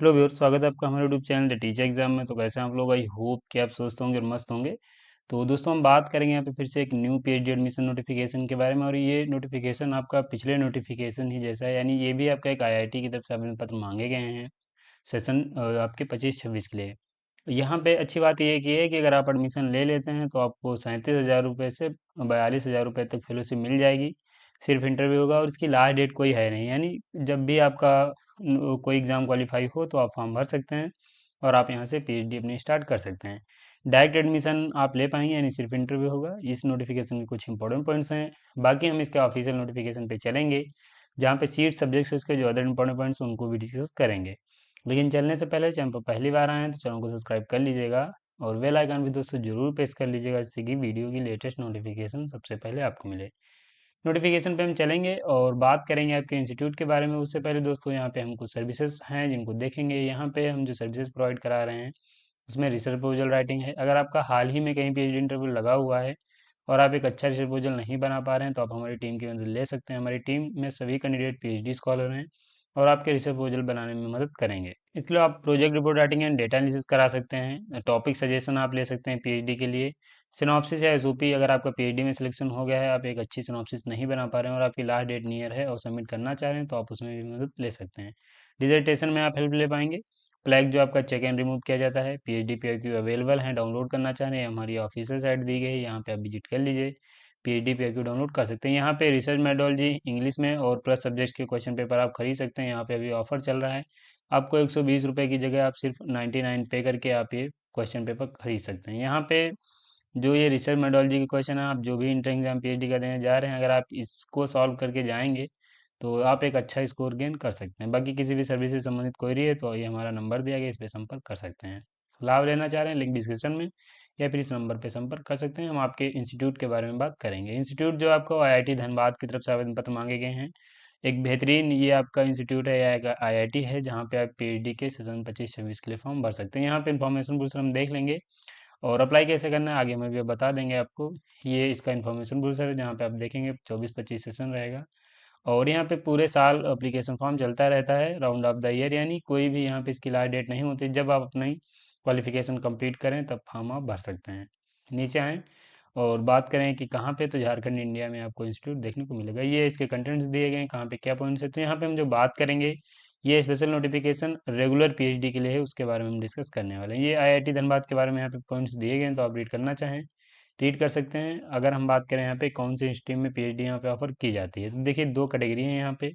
Hello viewers, स्वागत है आपका हमारे YouTube channel the teacher exam में। तो कैसे हैं आप लोग? आई होप कि आप स्वस्थ होंगे और मस्त होंगे। तो दोस्तों, हम बात करेंगे यहाँ पे फिर से एक न्यू पीएचडी एडमिशन नोटिफिकेशन के बारे में। और ये नोटिफिकेशन आपका पिछले नोटिफिकेशन ही जैसा है, यानी ये भी आपका एक आईआईटी की तरफ से आवेदन पत्र मांगे गए हैं सेशन आपके 25-26 के लिए। यहाँ पे अच्छी बात ये की है कि अगर आप एडमिशन ले लेते हैं तो आपको 37,000 रुपये से 42,000 रुपये तक फेलोशिप मिल जाएगी। सिर्फ इंटरव्यू होगा और इसकी लास्ट डेट कोई है नहीं, यानी जब भी आपका कोई एग्ज़ाम क्वालिफाई हो तो आप फॉर्म भर सकते हैं और आप यहाँ से पीएचडी अपनी स्टार्ट कर सकते हैं। डायरेक्ट एडमिशन आप ले पाएंगे, यानी सिर्फ इंटरव्यू होगा। इस नोटिफिकेशन के कुछ इंपॉर्टेंट पॉइंट्स हैं। बाकी हम इसके ऑफिशियल नोटिफिकेशन पे चलेंगे, जहाँ पे सीट सब्जेक्ट्स उसके जो अदर इंपॉर्टेंट पॉइंट्स उनको भी डिस्कस करेंगे। लेकिन चलने से पहले चैनल पर पहली बार आए हैं तो चैनल को सब्सक्राइब कर लीजिएगा और बेल आइकन भी दोस्तों जरूर प्रेस कर लीजिएगा, जिससे कि वीडियो की लेटेस्ट नोटिफिकेशन सबसे पहले आपको मिले। नोटिफिकेशन पे हम चलेंगे और बात करेंगे आपके इंस्टीट्यूट के बारे में। उससे पहले दोस्तों, यहाँ पे हम कुछ सर्विसेज हैं जिनको देखेंगे। यहाँ पे हम जो सर्विसेज प्रोवाइड करा रहे हैं उसमें रिसर्च प्रपोजल राइटिंग है। अगर आपका हाल ही में कहीं पीएचडी इंटरव्यू लगा हुआ है और आप एक अच्छा रिसर्च प्रपोजल नहीं बना पा रहे हैं तो आप हमारी टीम की मदद ले सकते हैं। हमारी टीम में सभी कैंडिडेट पीएचडी स्कॉलर हैं और आपके रिसर्च प्रपोजल बनाने में मदद करेंगे। इसके लिए आप project report writing and data analysis करा सकते हैं। टॉपिक सजेशन आप ले सकते हैं पीएचडी के लिए। सिनॉप्सिस या एसओपी, अगर आपका पीएचडी में सिलेक्शन हो गया है, आप एक अच्छी सिनॉप्सिस नहीं बना पा रहे हैं और आपकी लास्ट डेट नियर है और सबमिट करना चाह रहे हैं तो आप उसमें भी मदद ले सकते हैं। डिसर्टेशन में आप हेल्प ले पाएंगे। फ्लैग जो आपका चेक एंड रिमूव किया जाता है, पीएचडी पीआईक्यू अवेलेबल है, डाउनलोड करना चाह रहे हैं, हमारी ऑफिशियल साइट दी गई है, यहाँ पे आप विजिट कर लीजिए। पीएचडी पीआईक्यू डाउनलोड कर सकते हैं। यहाँ पे रिसर्च मेथोडोलॉजी इंग्लिश में और प्लस सब्जेक्ट के क्वेश्चन पेपर आप खरीद सकते हैं। यहाँ पे अभी ऑफर चल रहा है, आपको 120 रुपये की जगह आप सिर्फ 99 पे करके आप ये क्वेश्चन पेपर खरीद सकते हैं। यहाँ पे जो ये रिसर्च मेथोडोलॉजी के क्वेश्चन है, आप जो भी इंटर एग्जाम पीएचडी का देने जा रहे हैं, अगर आप इसको सॉल्व करके जाएंगे तो आप एक अच्छा स्कोर गेन कर सकते हैं। बाकी किसी भी सर्विस से संबंधित क्वेरी है तो ये हमारा नंबर दिया गया, इस पर संपर्क कर सकते हैं। लाभ लेना चाह रहे हैं, लिंक डिस्क्रिप्शन में या फिर इस नंबर पर संपर्क कर सकते हैं। हम आपके इंस्टीट्यूट के बारे में बात करेंगे। इंस्टीट्यूट जो आपको आईआईटी धनबाद की तरफ से आवेदन पत्र मांगे गए हैं, एक बेहतरीन ये आपका इंस्टीट्यूट है या एक आईआईटी है, जहाँ पे आप पीएचडी के सेशन 25-26 के लिए फॉर्म भर सकते हैं। यहाँ पे इन्फॉर्मेशन पूरा हम देख लेंगे और अप्लाई कैसे करना है आगे हम भी बता देंगे आपको। ये इसका इन्फॉर्मेशन ब्रोशर है, जहाँ पे आप देखेंगे 24-25 सेशन रहेगा और यहाँ पे पूरे साल एप्लीकेशन फॉर्म चलता रहता है राउंड ऑफ द ईयर, यानी कोई भी यहाँ पे इसकी लास्ट डेट नहीं होती। जब आप अपनी क्वालिफिकेशन कंप्लीट करें तब फॉर्म आप भर सकते हैं। नीचे आएँ और बात करें कि कहाँ पे, तो झारखंड इंडिया में आपको इंस्टीट्यूट देखने को मिलेगा। ये इसके कंटेंट्स दिए गए हैं, कहाँ पे क्या पॉइंट्स है। तो यहाँ पे हम जो बात करेंगे, ये स्पेशल नोटिफिकेशन रेगुलर पीएचडी के लिए है, उसके बारे में हम डिस्कस करने वाले हैं। ये आईआईटी धनबाद के बारे में यहाँ पे पॉइंट्स दिए गए हैं, तो आप रीड करना चाहें रीड कर सकते हैं। अगर हम बात करें यहाँ पे कौन से स्ट्रीम में पीएचडी यहाँ पे ऑफर की जाती है, तो देखिए दो कैटेगरी है यहाँ पे।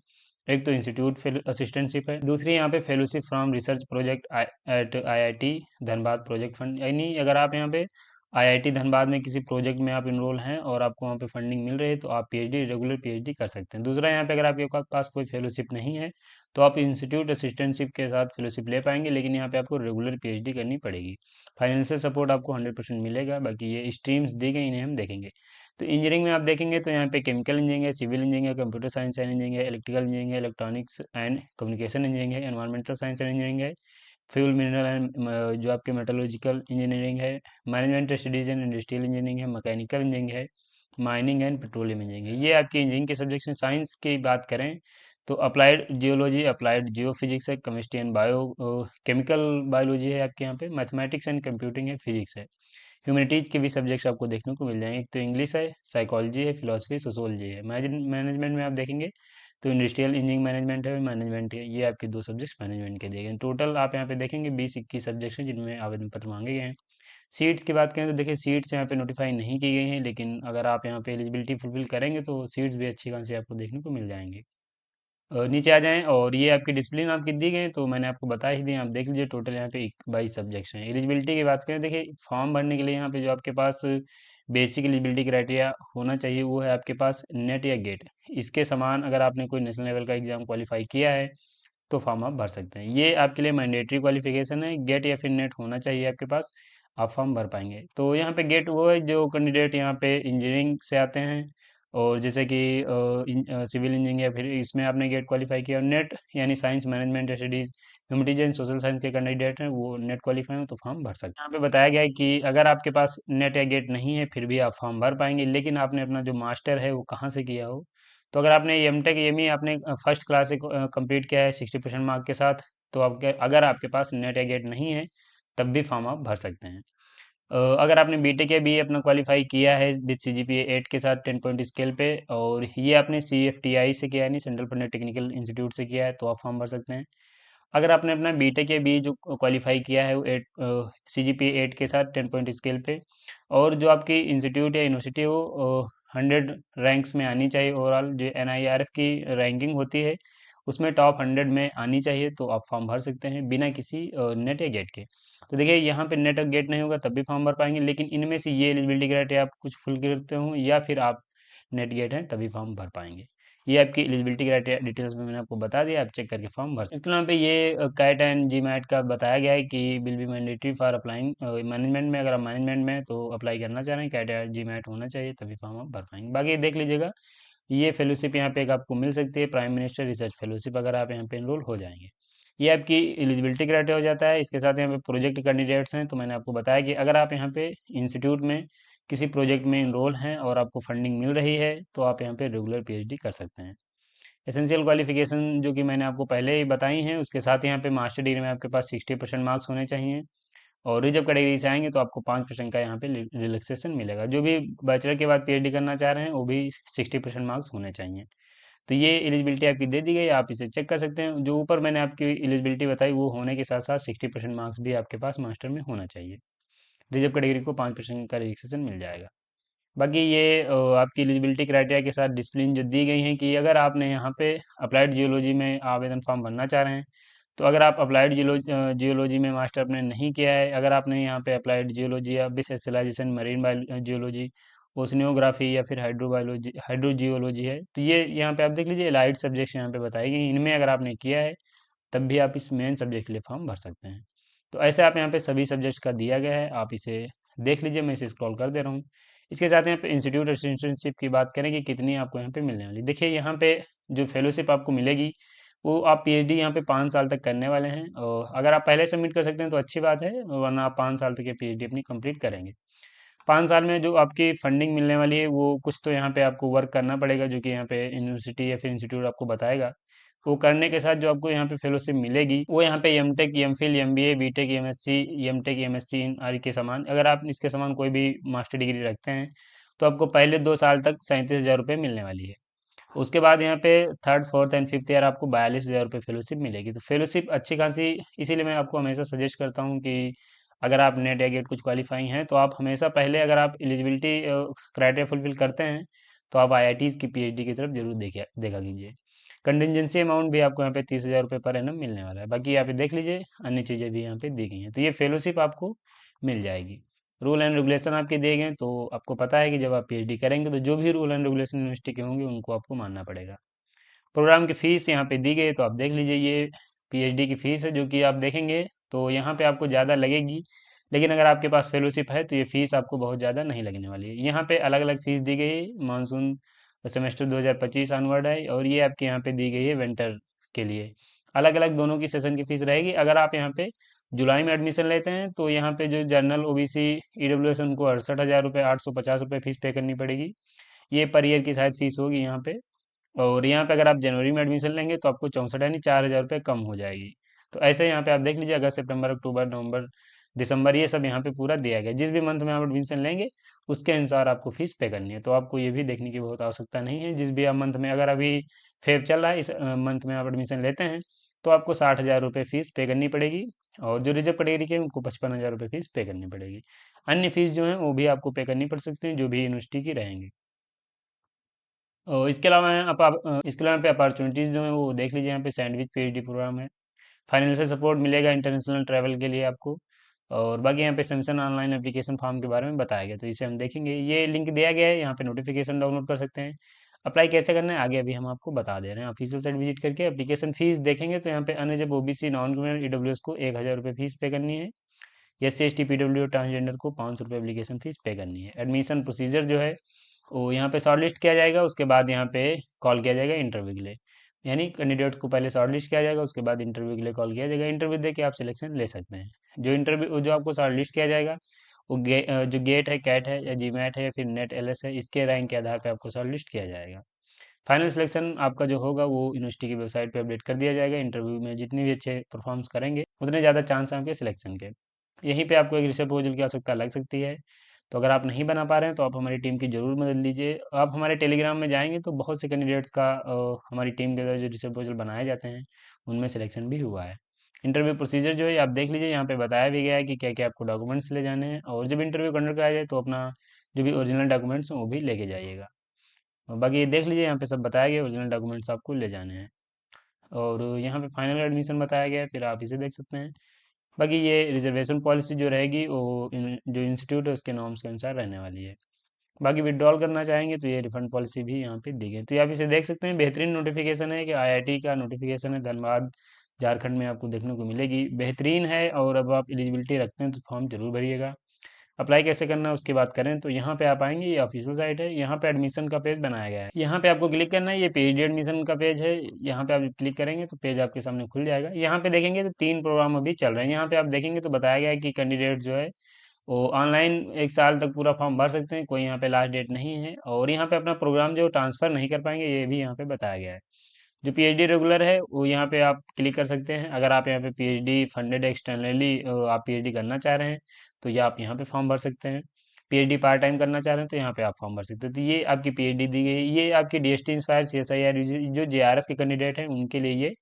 एक तो इंस्टीट्यूट असिस्टेंटशिप है, दूसरी यहाँ पे fellowship from research project at IIT Dhanbad project fund. यानी अगर आप यहाँ पे आईआईटी धनबाद में किसी प्रोजेक्ट में आप इनरोल हैं और आपको वहाँ पे फंडिंग मिल रही है तो आप पीएचडी रेगुलर पीएचडी कर सकते हैं। दूसरा, यहाँ पे अगर आपके पास कोई फेलोशिप नहीं है तो आप इंस्टीट्यूट असिस्टेंटशिप के साथ फेलोशिप ले पाएंगे, लेकिन यहाँ पे आपको रेगुलर पीएचडी करनी पड़ेगी। फाइनेंशियल सपोर्ट आपको 100% मिलेगा। बाकी ये स्ट्रीम्स दी गई, इन्हें हम देखेंगे। तो इंजीनियरिंग में आप देखेंगे तो यहाँ पे केमिकल इंजीनियरिंग है, सिविल इंजीनियरिंग है, कंप्यूटर साइंस एंड इंजीनियरिंग है, इलेक्ट्रिकल इंजीनियरिंग है, इलेक्ट्रॉनिक्स एंड कम्युनिकेशन इंजीनियरिंग है, एनवायरमेंटल साइंस एंड इंजीनियरिंग है, फ्यूल मिनरल एंड जो आपके मेटलर्जिकल इंजीनियरिंग है, management studies and industrial engineering है, मैकेनिकल इंजीनियरिंग है, माइनिंग एंड पेट्रोलियम इंजीनियरिंग है। ये आपकी इंजीनियरिंग के सब्जेक्ट्स हैं। साइंस की बात करें तो अप्लाइड जियोलॉजी, अप्लाइड जियो फिजिक्स है, chemistry and bio chemical biology है आपके यहाँ पे, मैथमेटिक्स एंड कंप्यूटिंग है, फिजिक्स है। ह्यूमैनिटीज के भी सब्जेक्ट्स आपको देखने को मिल जाएंगे। एक तो इंग्लिश है, साइकोलॉजी है, फिलोसफी, सोशोलॉजी है। मैनेजमेंट में आप देखेंगे तो इंडस्ट्रियल इंजीनियरिंग मैनेजमेंट है, मैनेजमेंट है। ये आपके दो सब्जेक्ट्स मैनेजमेंट के दिए गए हैं। टोटल आप यहाँ पे देखेंगे 20-21 सब्जेक्ट्स हैं जिनमें आवेदन पत्र मांगे गए हैं। सीट्स की बात करें तो देखिए सीट्स यहाँ पे नोटिफाई नहीं की गई हैं, लेकिन अगर आप यहाँ पे एलिजिबिलिटी फुलफिल करेंगे तो सीट्स भी अच्छी खासी आपको देखने को मिल जाएंगी। नीचे आ जाएं और ये आपकी डिसिप्लिन आपकी दी गई है, तो मैंने आपको बता ही दिया, आप देख लीजिए। टोटल यहाँ पे 22 सब्जेक्ट्स हैं। एलिजिबिलिटी की बात करें, देखिए फॉर्म भरने के लिए यहाँ पे जो आपके पास बेसिक एलिजिबिलिटी क्राइटेरिया होना चाहिए वो है आपके पास नेट या गेट। इसके समान अगर आपने कोई नेशनल लेवल का एग्जाम क्वालिफाई किया है तो फॉर्म आप भर सकते हैं। ये आपके लिए मैंडेटरी क्वालिफिकेशन है, गेट या फिर नेट होना चाहिए आपके पास, आप फॉर्म भर पाएंगे। तो यहाँ पे गेट वो है जो कैंडिडेट यहाँ पे इंजीनियरिंग से आते हैं और जैसे कि सिविल इंजीनियरिंग या फिर इसमें आपने गेट क्वालिफाई किया। और नेट यानी science, management studies, humanities and social science के कैंडिडेट हैं, वो नेट क्वालिफाई हो तो फॉर्म भर सकते हैं। यहाँ पे बताया गया है कि अगर आपके पास नेट या गेट नहीं है फिर भी आप फॉर्म भर पाएंगे, लेकिन आपने अपना जो मास्टर है वो कहाँ से किया हो। तो अगर आपने एम टेक एम ई आपने फर्स्ट क्लास से कंप्लीट किया है 60% मार्क के साथ, तो आपके अगर आपके पास नेट या गेट नहीं है तब भी फॉर्म आप भर सकते हैं। अगर आपने बीटेक या बीए अपना क्वालिफाई किया है विद सीजीपीए 8 के साथ 10 पॉइंट स्केल पे, और ये आपने सीएफटीआई से किया है, नहीं सेंट्रल फंडेड टेक्निकल इंस्टीट्यूट से किया है, तो आप फॉर्म भर सकते हैं। अगर आपने अपना बीटेक या बी जो क्वालिफाई किया है वो 8 सीजीपीए 8 के साथ 10 पॉइंट स्केल पे, और जो आपकी इंस्टीट्यूट या यूनिवर्सिटी हो 100 रैंक्स में आनी चाहिए, ओवरऑल जो एनआईआरएफ की रैंकिंग होती है उसमें टॉप 100 में आनी चाहिए, तो आप फॉर्म भर सकते हैं बिना किसी नेट या गेट के। तो देखिए यहाँ पे नेट और गेट नहीं होगा तब भी फॉर्म भर पाएंगे, लेकिन इनमें से ये एलिजिबिलिटी क्राइटेरिया आप कुछ फुल करते हो या फिर आप नेट गेट हैं तभी फॉर्म भर पाएंगे। ये आपकी एलिजिबिलिटी क्राइटेरिया डिटेल्स में मैंने आपको बता दिया, आप चेक करके फॉर्म भर सकते हैं। तो यहाँ पे ये कैट एंड जी मैट का बताया गया है कि will be mandatory for applying management में, अगर आप मैनेजमेंट में तो अप्लाई करना चाह रहे हैं कैट या जी मैट होना चाहिए तभी फॉर्म आप भर पाएंगे। बाकी देख लीजिएगा ये फेलोशिप यहाँ पे एक आपको मिल सकती है, प्राइम मिनिस्टर रिसर्च फेलोशिप, अगर आप यहाँ पे इनरोल हो जाएंगे। ये आपकी एलिजिबिलिटी क्राइटेरिया हो जाता है। इसके साथ यहाँ पे प्रोजेक्ट कैंडिडेट्स हैं, तो मैंने आपको बताया कि अगर आप यहाँ पे इंस्टीट्यूट में किसी प्रोजेक्ट में इनरोल हैं और आपको फंडिंग मिल रही है तो आप यहाँ पे रेगुलर पीएचडी कर सकते हैं। एसेंशियल क्वालिफिकेशन जो कि मैंने आपको पहले ही बताई हैं, उसके साथ यहाँ पे मास्टर डिग्री में आपके पास 60% मार्क्स होने चाहिए, और रिजर्व कैटेगरी से आएंगे तो आपको 5% का यहाँ पे रिलैक्सेशन मिलेगा। जो भी बैचलर के बाद पीएचडी करना चाह रहे हैं वो भी 60% मार्क्स होने चाहिए। तो ये एलिजिबिलिटी आपकी दे दी गई है, आप इसे चेक कर सकते हैं। जो ऊपर मैंने आपकी एलिजिबिलिटी बताई वो होने के साथ साथ 60% मार्क्स भी आपके पास मास्टर में होना चाहिए। रिजर्व कैटेगरी को 5% का रिलैक्सेशन मिल जाएगा। बाकी ये आपकी एलिजिबिलिटी क्राइटेरिया के साथ डिसिप्लिन जो दी गई हैं कि अगर आपने यहाँ पे अप्लाइड जियोलॉजी में आवेदन फॉर्म भरना चाह रहे हैं, तो अगर आप अप्लाइड जियोलॉजी में मास्टर आपने नहीं किया है, अगर आपने यहाँ पे अप्लाइड जियोलॉजी या विथ स्पेशलाइजेशन मरीन जियोलॉजी, ओशनियोग्राफी या फिर हाइड्रोबायोलॉजी हाइड्रोजियोलॉजी है, तो ये यहाँ पे आप देख लीजिए एलाइड सब्जेक्ट्स यहाँ पे बताई गई, इनमें अगर आपने किया है तब भी आप इस मेन सब्जेक्ट के लिए फॉर्म भर सकते हैं। तो ऐसे आप यहाँ पे सभी सब्जेक्ट का दिया गया है, आप इसे देख लीजिए, मैं इसे स्क्रॉल कर दे रहा हूँ। इसके साथ यहाँ पे इंस्टीट्यूट असिस्टेंटशिप की बात करें कि कितनी आपको यहाँ पे मिलने वाली, देखिए यहाँ पे जो फेलोशिप आपको मिलेगी वो आप पीएचडी यहाँ पे 5 साल तक करने वाले हैं, और अगर आप पहले सबमिट कर सकते हैं तो अच्छी बात है, वरना आप 5 साल तक ये पीएचडी अपनी कंप्लीट करेंगे। 5 साल में जो आपकी फंडिंग मिलने वाली है वो कुछ तो यहाँ पे आपको वर्क करना पड़ेगा, जो कि यहाँ पे यूनिवर्सिटी या फिर इंस्टीट्यूट आपको बताएगा। वो करने के साथ जो आपको यहाँ पे फेलोशिप मिलेगी वो यहाँ पे M Tech, M Phil, M B A, B Tech, M S C, M Tech, M S C इन आदि के समान, अगर आप इसके समान कोई भी मास्टर डिग्री रखते हैं तो आपको पहले 2 साल तक 37,000 रुपये मिलने वाली है। उसके बाद यहाँ पे third fourth and fifth year आपको 42,000 रुपये फेलोशिप मिलेगी। तो फेलोशिप अच्छी खासी, इसीलिए मैं आपको हमेशा सजेस्ट करता हूँ कि अगर आप नेट या गेट कुछ क्वालिफाई हैं तो आप हमेशा पहले, अगर आप एलिजिबिलिटी क्राइटेरिया फुलफिल करते हैं तो आप आईआईटीज़ की पीएचडी की तरफ जरूर देखा कीजिए। कंटिजेंसी अमाउंट भी आपको यहाँ पे 30,000 रुपये पर एनम मिलने वाला है। बाकी यहाँ पे देख लीजिए अन्य चीज़ें भी यहाँ पे दी गई हैं, तो ये फेलोशिप आपको मिल जाएगी। रूल एंड रेगुलेशन आपके दिए गए हैं, तो आपको पता है कि जब आप पीएचडी करेंगे तो जो भी रूल एंड रेगुलेशन यूनिवर्सिटी के होंगे उनको आपको मानना पड़ेगा। प्रोग्राम की फ़ीस यहाँ पे दी गई है, तो आप देख लीजिए ये पीएचडी की फ़ीस है, जो कि आप देखेंगे तो यहाँ पे आपको ज़्यादा लगेगी, लेकिन अगर आपके पास फेलोशिप है तो ये फ़ीस आपको बहुत ज़्यादा नहीं लगने वाली है। यहाँ पे अलग अलग फ़ीस दी गई है, मानसून सेमेस्टर 2025 ऑनवर्ड है, और ये आपके यहाँ पे दी गई है विंटर के लिए। अलग अलग दोनों की सेशन की फ़ीस रहेगी। अगर आप यहाँ पे जुलाई में एडमिशन लेते हैं तो यहाँ पे जो जनरल ओबीसी ईडब्ल्यूएस उनको 68,000 रुपये 850 रुपये फीस पे करनी पड़ेगी। ये पर ईयर की शायद फीस होगी यहाँ पे। और यहाँ पे अगर आप जनवरी में एडमिशन लेंगे तो आपको 64 यानी 4,000 रुपये कम हो जाएगी। तो ऐसे यहाँ पे आप देख लीजिए अगस्त सितंबर अक्टूबर नवंबर दिसंबर ये सब यहाँ पे पूरा दिया गया है। जिस भी मंथ में आप एडमिशन लेंगे उसके अनुसार आपको फीस पे करनी है, तो आपको ये भी देखने की बहुत आवश्यकता नहीं है। जिस भी आप मंथ में, अगर अभी फेब चल रहा है, इस मंथ में आप एडमिशन लेते हैं तो आपको 60,000 रुपये फीस पे करनी पड़ेगी, और जो रिजर्व कैटेगरी के हैं उनको 55,000 रुपये फीस पे करनी पड़ेगी। अन्य फीस जो है वो भी आपको पे करनी पड़ सकती है जो भी यूनिवर्सिटी की रहेंगी। और इसके अलावा इसके अलावा यहाँ पे अपॉर्चुनिटीज़ जो है वो देख लीजिए, यहाँ पे सैंडविच पीएचडी प्रोग्राम है, फाइनेंशियल सपोर्ट मिलेगा इंटरनेशनल ट्रैवल के लिए आपको, और बाकी यहाँ पे सैमसंग ऑनलाइन एप्लीकेशन फॉर्म के बारे में बताया गया, तो इसे हम देखेंगे। ये लिंक दिया गया है, यहाँ पे नोटिफिकेशन डाउनलोड कर सकते हैं। अप्लाई कैसे करना है आगे अभी हम आपको बता दे रहे हैं। ऑफिशियल साइट विजिट करके एप्लीकेशन फीस देखेंगे तो यहाँ पे अन्य जब ओबीसी नॉन क्रिमिनल ईडब्ल्यूएस को 1,000 रुपये फीस पे करनी है, S C S T P W transgender को 500 रुपये एप्लीकेशन फीस पे करनी है। एडमिशन प्रोसीजर जो है वो यहाँ पे शॉर्टलिस्ट किया जाएगा, उसके बाद यहाँ पे कॉल किया जाएगा इंटरव्यू के लिए, यानी कैंडिडेट को पहले शॉर्टलिस्ट किया जाएगा उसके बाद इंटरव्यू के लिए कॉल किया जाएगा। इंटरव्यू दे के आप सिलेक्शन ले सकते हैं। जो आपको शॉर्टलिस्ट किया जाएगा वो जो गेट है, कैट है या जीमैट है या फिर नेट एलएस है, इसके रैंक के आधार पर आपको शॉर्टलिस्ट किया जाएगा। फाइनल सिलेक्शन आपका जो होगा वो यूनिवर्सिटी की वेबसाइट पे अपडेट कर दिया जाएगा। इंटरव्यू में जितने भी अच्छे परफॉर्म्स करेंगे उतने ज़्यादा चांस हैं आपके सिलेक्शन के। यहीं पे आपको एक रिसर्च प्रपोजल की आवश्यकता लग सकती है। तो अगर आप नहीं बना पा रहे हैं तो आप हमारी टीम की ज़रूर मदद लीजिए। आप हमारे टेलीग्राम में जाएंगे तो बहुत से कैंडिडेट्स का हमारी टीम के द्वारा जो रिसर्च प्रपोजल बनाए जाते हैं उनमें सिलेक्शन भी हुआ है। इंटरव्यू प्रोसीजर जो है आप देख लीजिए, यहाँ पे बताया भी गया है कि क्या क्या आपको डॉक्यूमेंट्स ले जाने हैं, और जब इंटरव्यू कंडक्ट कराया जाए तो अपना जो भी ओरिजिनल डॉक्यूमेंट्स हैं वो भी लेके जाइएगा। और बाकी ये देख लीजिए, यहाँ पे सब बताया गया, ओरिजिनल डॉक्यूमेंट्स आपको ले जाने हैं। और यहाँ पे फाइनल एडमिशन बताया गया है, फिर आप इसे देख सकते हैं। बाकी ये रिजर्वेशन पॉलिसी जो रहेगी वो जो इंस्टीट्यूट है उसके नॉर्म्स के अनुसार रहने वाली है। बाकी विड्रॉल करना चाहेंगे तो ये रिफंड पॉलिसी भी यहाँ पे दी गई है। तो ये आप इसे देख सकते हैं, बेहतरीन नोटिफिकेशन है कि आईआईटी का नोटिफिकेशन है, धनबाद झारखंड में आपको देखने को मिलेगी, बेहतरीन है। और अब आप एलिजिबिलिटी रखते हैं तो फॉर्म जरूर भरिएगा। अप्लाई कैसे करना है उसकी बात करें तो यहाँ पे आप आएंगे, ये ऑफिशियल साइट है, यहाँ पे एडमिशन का पेज बनाया गया है, यहाँ पे आपको क्लिक करना है, ये पीएचडी एडमिशन का पेज है। यहाँ पे आप क्लिक करेंगे तो पेज आपके सामने खुल जाएगा। यहाँ पे देखेंगे तो 3 प्रोग्राम अभी चल रहे हैं। यहाँ पे आप देखेंगे तो बताया गया है कि कैंडिडेट जो है वो ऑनलाइन 1 साल तक पूरा फॉर्म भर सकते हैं, कोई यहाँ पे लास्ट डेट नहीं है। और यहाँ पे अपना प्रोग्राम जो ट्रांसफर नहीं कर पाएंगे ये भी यहाँ पे बताया गया है। जो पीएचडी रेगुलर है वो यहाँ पे आप क्लिक कर सकते हैं। अगर आप यहाँ पे पीएचडी फंडेड एक्सटर्नली आप पीएचडी करना चाह रहे हैं तो ये आप यहाँ पे फॉर्म भर सकते हैं। पीएचडी पार्ट टाइम करना चाह रहे हैं तो यहाँ पे आप फॉर्म भर सकते हैं। तो ये आपकी पीएचडी दी गई, ये आपकी डीएसटी इंस्पायर सीएसआईआर जो जेआरएफ के कैंडिडेट हैं उनके लिए ये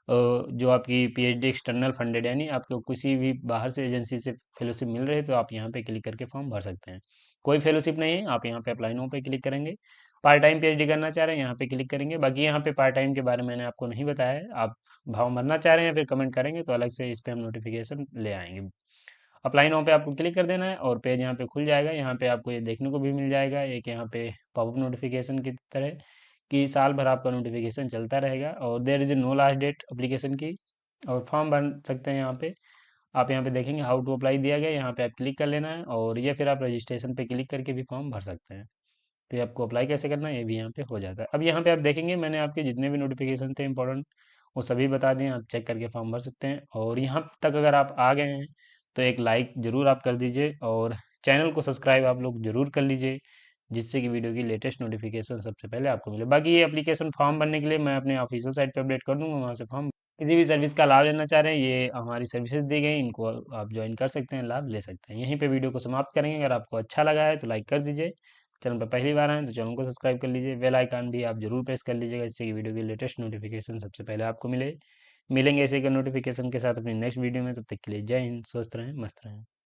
जो आपकी पीएचडी एक्सटर्नल फंडेड यानी आपको किसी भी बाहर से एजेंसी से फेलोशिप मिल रही है तो आप यहाँ पे क्लिक करके फॉर्म भर सकते हैं। कोई फेलोशिप नहीं है, आप यहाँ पे अप्लाई नो पे क्लिक करेंगे। पार्ट टाइम पीएचडी करना चाह रहे हैं यहाँ पे क्लिक करेंगे। बाकी यहाँ पे पार्ट टाइम के बारे में मैंने आपको नहीं बताया है, आप भाव भरना चाह रहे हैं फिर कमेंट करेंगे तो अलग से इस पे हम नोटिफिकेशन ले आएंगे। अप्लाई नाउ पे आपको क्लिक कर देना है और पेज यहाँ पे खुल जाएगा। यहाँ पे आपको ये देखने को भी मिल जाएगा एक यहाँ पे पॉपअप नोटिफिकेशन की तरह कि साल भर आपका नोटिफिकेशन चलता रहेगा और there is no last date application की। और फॉर्म भर सकते हैं यहाँ पे। आप यहाँ पे देखेंगे हाउ टू अप्लाई दिया गया है, यहाँ पे आप क्लिक कर लेना है और ये फिर आप रजिस्ट्रेशन पे क्लिक करके भी फॉर्म भर सकते हैं। फिर आपको अप्लाई कैसे करना है ये भी यहाँ पे हो जाता है। अब यहाँ पे आप देखेंगे मैंने आपके जितने भी नोटिफिकेशन थे इंपॉर्टेंट वो सभी बता दिए, आप चेक करके फॉर्म भर सकते हैं। और यहाँ तक अगर आप आ गए हैं तो एक लाइक ज़रूर आप कर दीजिए और चैनल को सब्सक्राइब आप लोग ज़रूर कर लीजिए, जिससे कि वीडियो की लेटेस्ट नोटिफिकेशन सबसे पहले आपको मिले। बाकी ये एप्लीकेशन फॉर्म भरने के लिए मैं अपने ऑफिशियल साइट पे अपडेट कर दूंगा, वहाँ से फॉर्म किसी भी सर्विस का लाभ लेना चाह रहे हैं ये हमारी सर्विसेज दी गई, इनको आप ज्वाइन कर सकते हैं, लाभ ले सकते हैं। यहीं पे वीडियो को समाप्त करेंगे। अगर आपको अच्छा लगा है तो लाइक कर दीजिए, चैनल पर पहली बार आए तो चैनल को सब्सक्राइब कर लीजिए, बेल आइकन भी आप जरूर प्रेस कर लीजिएगा जिससे कि वीडियो की लेटेस्ट नोटिफिकेशन सबसे पहले आपको मिले। मिलेंगे ऐसे ही नोटिफिकेशन के साथ अपनी नेक्स्ट वीडियो में, तब तक के लिए जय हिंद, स्वस्थ रहें, मस्त रहें।